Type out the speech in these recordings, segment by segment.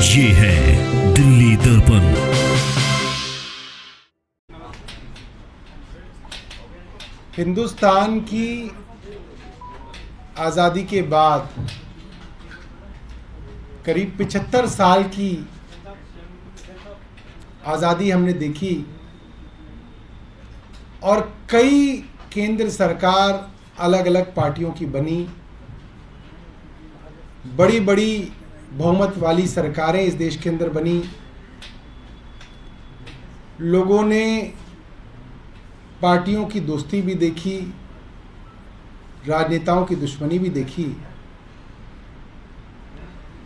ये है दिल्ली दर्पण। हिंदुस्तान की आज़ादी के बाद करीब 75 साल की आज़ादी हमने देखी और कई केंद्र सरकार अलग अलग पार्टियों की बनी, बड़ी बड़ी बहुमत वाली सरकारें इस देश के अंदर बनी। लोगों ने पार्टियों की दोस्ती भी देखी, राजनेताओं की दुश्मनी भी देखी,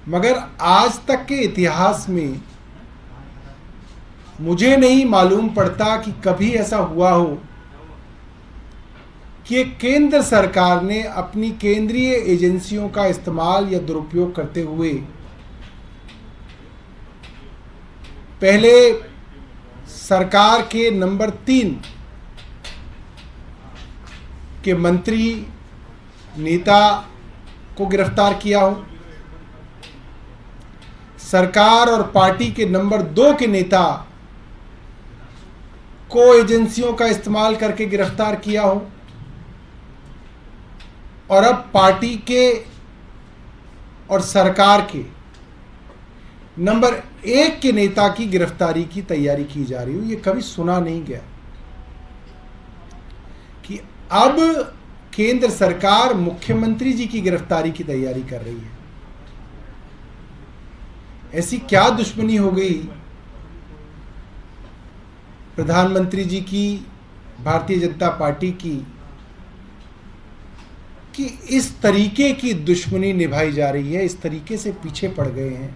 मगर आज तक के इतिहास में मुझे नहीं मालूम पड़ता कि कभी ऐसा हुआ हो कि एक केंद्र सरकार ने अपनी केंद्रीय एजेंसियों का इस्तेमाल या दुरुपयोग करते हुए पहले सरकार के नंबर 3 के मंत्री नेता को गिरफ्तार किया हो, सरकार और पार्टी के नंबर 2 के नेता को एजेंसियों का इस्तेमाल करके गिरफ्तार किया हो, और अब पार्टी के और सरकार के नंबर 1 के नेता की गिरफ्तारी की तैयारी की जा रही हो। ये कभी सुना नहीं गया कि अब केंद्र सरकार मुख्यमंत्री जी की गिरफ्तारी की तैयारी कर रही है। ऐसी क्या दुश्मनी हो गई प्रधानमंत्री जी की, भारतीय जनता पार्टी की, कि इस तरीके की दुश्मनी निभाई जा रही है, इस तरीके से पीछे पड़ गए हैं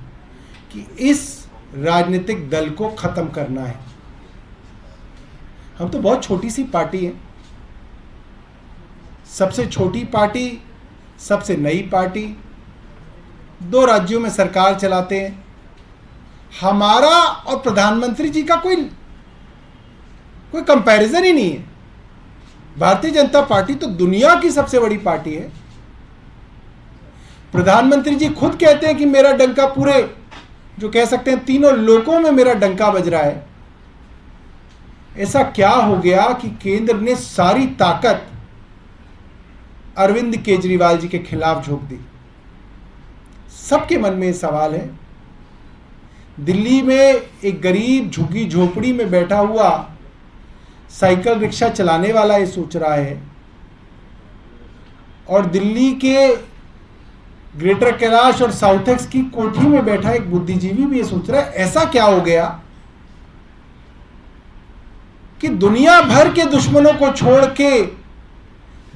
कि इस राजनीतिक दल को खत्म करना है। हम तो बहुत छोटी सी पार्टी हैं, सबसे छोटी पार्टी, सबसे नई पार्टी, 2 राज्यों में सरकार चलाते हैं। हमारा और प्रधानमंत्री जी का कोई कंपैरिजन ही नहीं है। भारतीय जनता पार्टी तो दुनिया की सबसे बड़ी पार्टी है। प्रधानमंत्री जी खुद कहते हैं कि मेरा डंका पूरे, जो कह सकते हैं, तीनों लोकों में मेरा डंका बज रहा है। ऐसा क्या हो गया कि केंद्र ने सारी ताकत अरविंद केजरीवाल जी के खिलाफ झोंक दी? सबके मन में सवाल है। दिल्ली में एक गरीब झुग्गी झोपड़ी में बैठा हुआ साइकिल रिक्शा चलाने वाला ये सोच रहा है, और दिल्ली के ग्रेटर कैलाश और साउथेक्स की कोठी में बैठा एक बुद्धिजीवी भी ये सोच रहा है। ऐसा क्या हो गया कि दुनिया भर के दुश्मनों को छोड़ के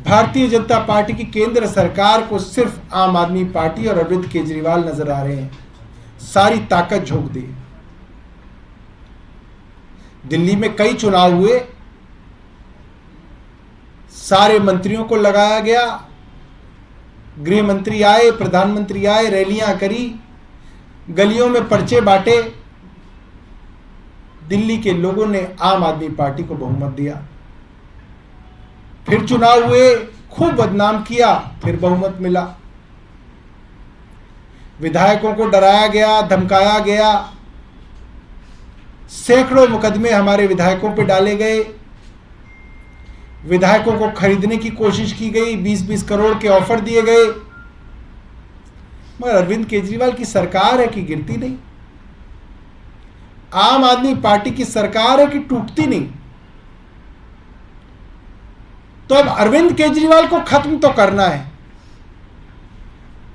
भारतीय जनता पार्टी की केंद्र सरकार को सिर्फ आम आदमी पार्टी और अरविंद केजरीवाल नजर आ रहे हैं। सारी ताकत झोंक दी। दिल्ली में कई चुनाव हुए, सारे मंत्रियों को लगाया गया, गृह मंत्री आए, प्रधानमंत्री आए, रैलियां करी, गलियों में पर्चे बांटे। दिल्ली के लोगों ने आम आदमी पार्टी को बहुमत दिया। फिर चुनाव हुए, खूब बदनाम किया, फिर बहुमत मिला। विधायकों को डराया गया, धमकाया गया, सैकड़ों मुकदमे हमारे विधायकों पर डाले गए, विधायकों को खरीदने की कोशिश की गई, 20-20 करोड़ के ऑफर दिए गए, मगर अरविंद केजरीवाल की सरकार है कि गिरती नहीं, आम आदमी पार्टी की सरकार है कि टूटती नहीं। तो अब अरविंद केजरीवाल को खत्म तो करना है,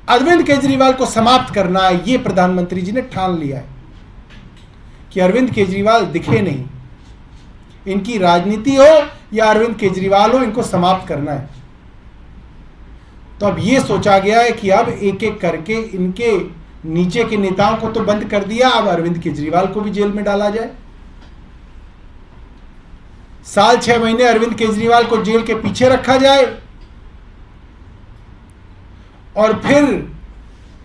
अरविंद केजरीवाल को समाप्त करना है। यह प्रधानमंत्री जी ने ठान लिया है कि अरविंद केजरीवाल दिखे नहीं, इनकी राजनीति हो या अरविंद केजरीवाल हो, इनको समाप्त करना है। तो अब यह सोचा गया है कि अब एक एक करके इनके नीचे के नेताओं को तो बंद कर दिया, अब अरविंद केजरीवाल को भी जेल में डाला जाए। साल 6 महीने अरविंद केजरीवाल को जेल के पीछे रखा जाए और फिर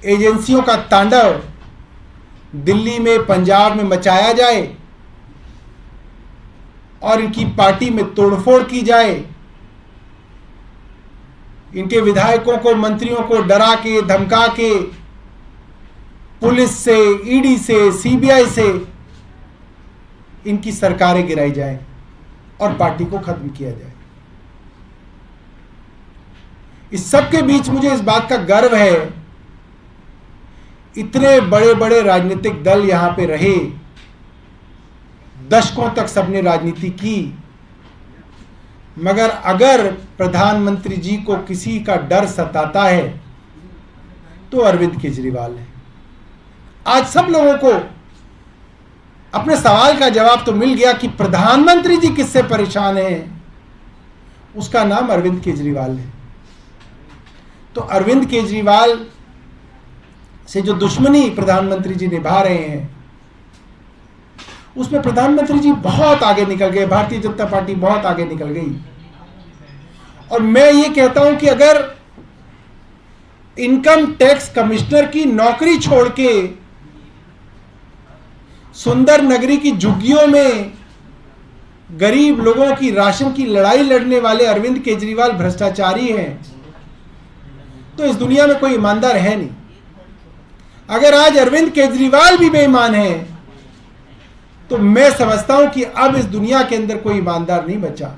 एजेंसियों का तांडव दिल्ली में, पंजाब में मचाया जाए और इनकी पार्टी में तोड़फोड़ की जाए, इनके विधायकों को, मंत्रियों को डरा के, धमका के पुलिस से, ईडी से, सीबीआई से इनकी सरकारें गिराई जाए और पार्टी को खत्म किया जाए। इस सब के बीच मुझे इस बात का गर्व है, इतने बड़े बड़े राजनीतिक दल यहां पे रहे, दशकों तक सबने राजनीति की, मगर अगर प्रधानमंत्री जी को किसी का डर सताता है तो अरविंद केजरीवाल है। आज सब लोगों को अपने सवाल का जवाब तो मिल गया कि प्रधानमंत्री जी किससे परेशान हैं, उसका नाम अरविंद केजरीवाल है। तो अरविंद केजरीवाल से जो दुश्मनी प्रधानमंत्री जी निभा रहे हैं, उसमें प्रधानमंत्री जी बहुत आगे निकल गए, भारतीय जनता पार्टी बहुत आगे निकल गई। और मैं ये कहता हूं कि अगर इनकम टैक्स कमिश्नर की नौकरी छोड़ के सुंदर नगरी की झुग्गियों में गरीब लोगों की राशन की लड़ाई लड़ने वाले अरविंद केजरीवाल भ्रष्टाचारी हैं, तो इस दुनिया में कोई ईमानदार है नहीं। अगर आज अरविंद केजरीवाल भी बेईमान है तो मैं समझता हूं कि अब इस दुनिया के अंदर कोई ईमानदार नहीं बचा।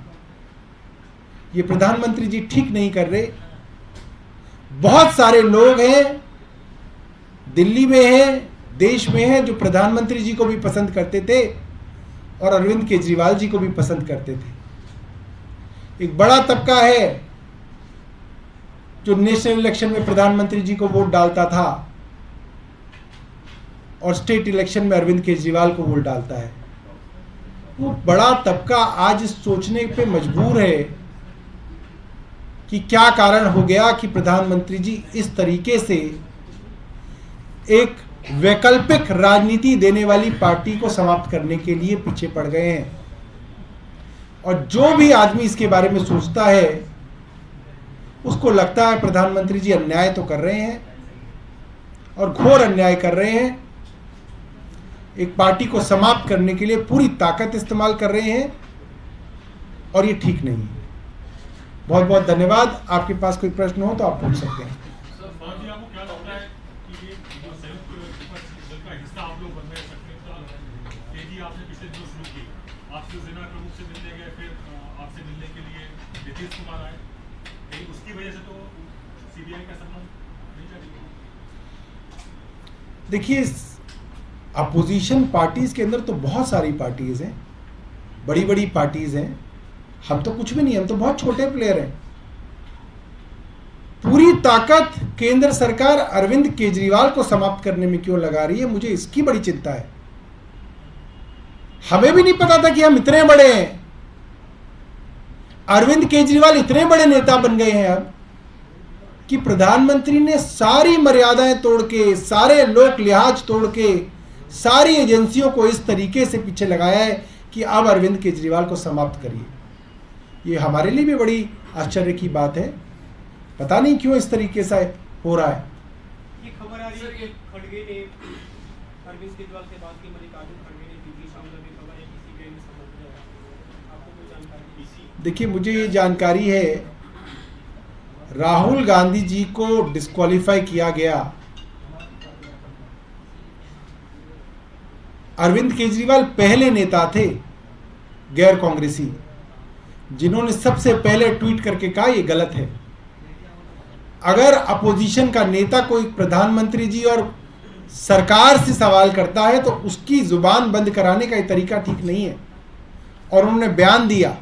ये प्रधानमंत्री जी ठीक नहीं कर रहे। बहुत सारे लोग हैं, दिल्ली में हैं, देश में हैं, जो प्रधानमंत्री जी को भी पसंद करते थे और अरविंद केजरीवाल जी को भी पसंद करते थे। एक बड़ा तबका है जो नेशनल इलेक्शन में प्रधानमंत्री जी को वोट डालता था और स्टेट इलेक्शन में अरविंद केजरीवाल को वोट डालता है। वो बड़ा तबका आज इस सोचने पे मजबूर है कि क्या कारण हो गया कि प्रधानमंत्री जी इस तरीके से एक वैकल्पिक राजनीति देने वाली पार्टी को समाप्त करने के लिए पीछे पड़ गए हैं। और जो भी आदमी इसके बारे में सोचता है उसको लगता है प्रधानमंत्री जी अन्याय तो कर रहे हैं और घोर अन्याय कर रहे हैं, एक पार्टी को समाप्त करने के लिए पूरी ताकत इस्तेमाल कर रहे हैं और ये ठीक नहीं है। बहुत बहुत धन्यवाद। आपके पास कोई प्रश्न हो तो आप पूछ सकते हैं। देखिए, अपोजिशन पार्टीज के अंदर तो बहुत सारी पार्टीज हैं, बड़ी बड़ी पार्टीज हैं। हम तो कुछ भी नहीं, हम तो बहुत छोटे प्लेयर हैं। पूरी ताकत केंद्र सरकार अरविंद केजरीवाल को समाप्त करने में क्यों लगा रही है, मुझे इसकी बड़ी चिंता है। हमें भी नहीं पता था कि हम इतने बड़े हैं। अरविंद केजरीवाल इतने बड़े नेता बन गए हैं अब कि प्रधानमंत्री ने सारी मर्यादाएं तोड़ के, सारे लोक लिहाज तोड़ के, सारी एजेंसियों को इस तरीके से पीछे लगाया है कि अब अरविंद केजरीवाल को समाप्त करिए। ये हमारे लिए भी बड़ी आश्चर्य की बात है। पता नहीं क्यों इस तरीके से हो रहा है। ये खबर आ रही है कि खड़गे ने अरविंद केजरीवाल के बाद की मल्लिकार्जुन खड़गे ने पीपी शामिल में खबर है किसी के में समझ है, आपको कोई जानकारी? देखिए, मुझे ये जानकारी है, राहुल गांधी जी को डिस्क्वालीफाई किया गया। अरविंद केजरीवाल पहले नेता थे गैर कांग्रेसी जिन्होंने सबसे पहले ट्वीट करके कहा ये गलत है। अगर अपोजिशन का नेता कोई प्रधानमंत्री जी और सरकार से सवाल करता है तो उसकी जुबान बंद कराने का ये तरीका ठीक नहीं है। और उन्होंने बयान दिया,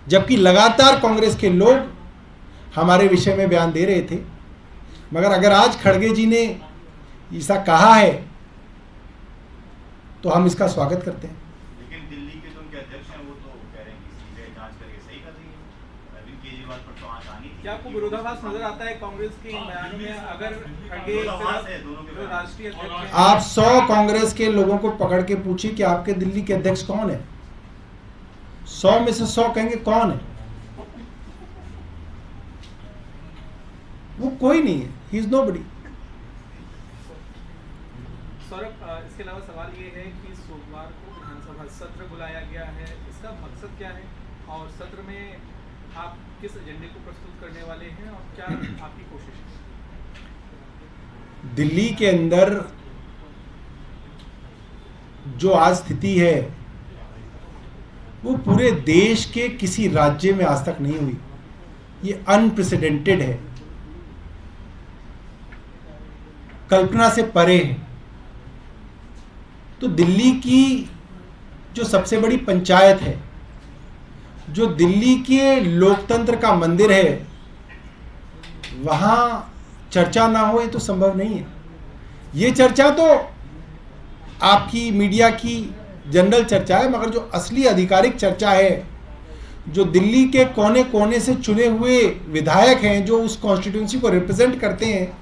जबकि लगातार कांग्रेस के लोग हमारे विषय में बयान दे रहे थे। मगर अगर आज खड़गे जी ने ऐसा कहा है तो हम इसका स्वागत करते हैं। लेकिन दिल्ली के जो उनके अध्यक्ष हैं वो तो कह रहे हैं कि सीबीआई जांच करके सही कर रही है। अरविंद केजरीवाल पर तो आंच आनी थी। क्या आपको विरोधाभास नजर आता है कांग्रेस के इन बयानों में? अगर खड़गे जो राष्ट्रीय अध्यक्ष हैं, आप 100 कांग्रेस के लोगों को पकड़ के पूछिए कि आपके दिल्ली के अध्यक्ष कौन है। 100 में से 100 कहेंगे कौन है। वो कोई नहीं है, ही इज नोबडी। सौरभ, इसके अलावा सवाल ये है कि सोमवार को विधानसभा सत्र बुलाया गया है, इसका मकसद क्या है और सत्र में आप किस एजेंडे को प्रस्तुत करने वाले हैं और क्या आपकी कोशिश है? दिल्ली के अंदर जो आज स्थिति है वो पूरे देश के किसी राज्य में आज तक नहीं हुई। ये अनप्रेसिडेंटेड है, कल्पना से परे है। तो दिल्ली की जो सबसे बड़ी पंचायत है, जो दिल्ली के लोकतंत्र का मंदिर है, वहां चर्चा ना हो, ये तो संभव नहीं है। ये चर्चा तो आपकी मीडिया की जनरल चर्चा है, मगर जो असली आधिकारिक चर्चा है, जो दिल्ली के कोने कोने से चुने हुए विधायक हैं, जो उस कॉन्स्टिट्यूंसी को रिप्रेजेंट करते हैं,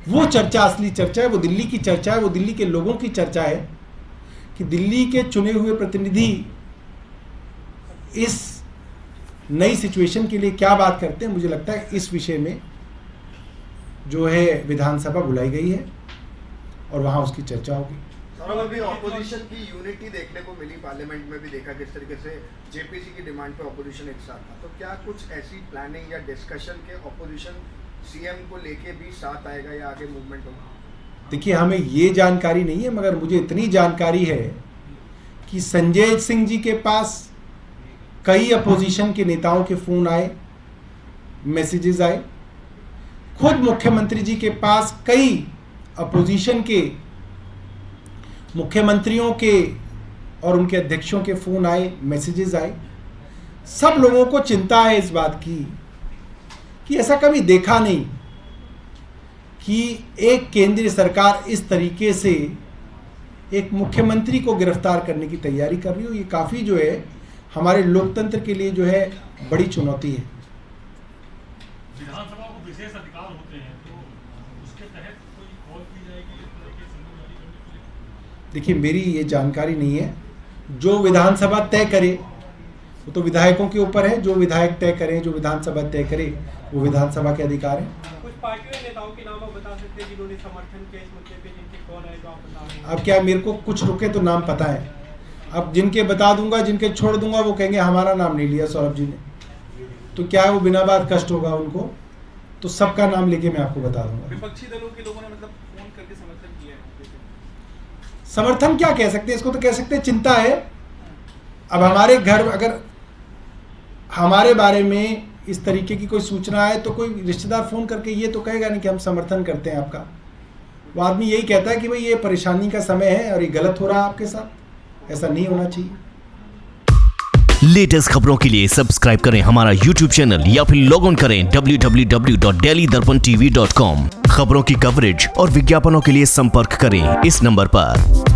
वो चर्चा असली चर्चा है, वो दिल्ली की चर्चा है, वो दिल्ली के लोगों की चर्चा है कि दिल्ली के चुने हुए प्रतिनिधि इस नई सिचुएशन के लिए क्या बात करते हैं। मुझे लगता है इस विषय में जो है विधानसभा बुलाई गई है और वहां उसकी चर्चा होगी। सर, अभी ऑपोजिशन की यूनिटी देखने को मिली, पार्लियामेंट में भी देखा किस तरीके से जेपीसी की डिमांड पे ऑपोजिशन एक साथ था। तो क्या कुछ ऐसी प्लानिंग या डिस्कशन के ऑपोजिशन सीएम को लेके भी साथ आएगा या आगे मूवमेंट होगा? देखिए, हमें ये जानकारी नहीं है, मगर मुझे इतनी जानकारी है कि संजय सिंह जी के पास कई अपोजिशन के नेताओं के फोन आए, मैसेजेस आए। खुद मुख्यमंत्री जी के पास कई अपोजिशन के मुख्यमंत्रियों के और उनके अध्यक्षों के फोन आए, मैसेजेस आए। सब लोगों को चिंता है इस बात की कि ऐसा कभी देखा नहीं कि एक केंद्रीय सरकार इस तरीके से एक मुख्यमंत्री को गिरफ्तार करने की तैयारी कर रही हो। ये काफ़ी जो है हमारे लोकतंत्र के लिए जो है बड़ी चुनौती है। विधानसभा को विशेष अधिकार होते हैं, तो उसके तहत कोई कॉल की जाएगी इस तरह के समूह जारी करने के लिए? देखिए, मेरी ये जानकारी नहीं है। जो विधानसभा तय करे वो तो विधायकों के ऊपर है। जो विधायक तय करें, जो विधानसभा तय करे, वो विधानसभा के अधिकार है। कुछ पार्टियों या नेताओं के नाम आप बता सकते हैं जिन्होंने समर्थन किया इस मुद्दे पे, जिनके कॉल आए जो आप बता रहे हैं? अब क्या मेरे को कुछ रुके तो नाम पता है, अब जिनके बता दूंगा, जिनके छोड़ दूंगा, वो कहेंगे हमारा नाम नहीं लिया सौरभ जी ने, तो क्या है वो बिना बात कष्ट होगा उनको। तो सबका नाम लेके मैं आपको बता दूंगा। विपक्षी दलों के लोगों ने मतलब फोन करके समर्थन किया है। समर्थन क्या कह सकते हैं, इसको तो कह सकते हैं चिंता है। अब हमारे घर अगर हमारे बारे में इस तरीके की कोई सूचना है तो कोई रिश्तेदार फोन करके ये तो कहेगा नहीं कि हम समर्थन करते हैं आपका। वो आदमी यही कहता है कि भाई ये परेशानी का समय है और ये गलत हो रहा है आपके साथ, ऐसा नहीं होना चाहिए। लेटेस्ट खबरों के लिए सब्सक्राइब करें हमारा YouTube चैनल या फिर लॉग ऑन करें www.delhidarpantv.com। खबरों की कवरेज और विज्ञापनों के लिए संपर्क करें इस नंबर पर।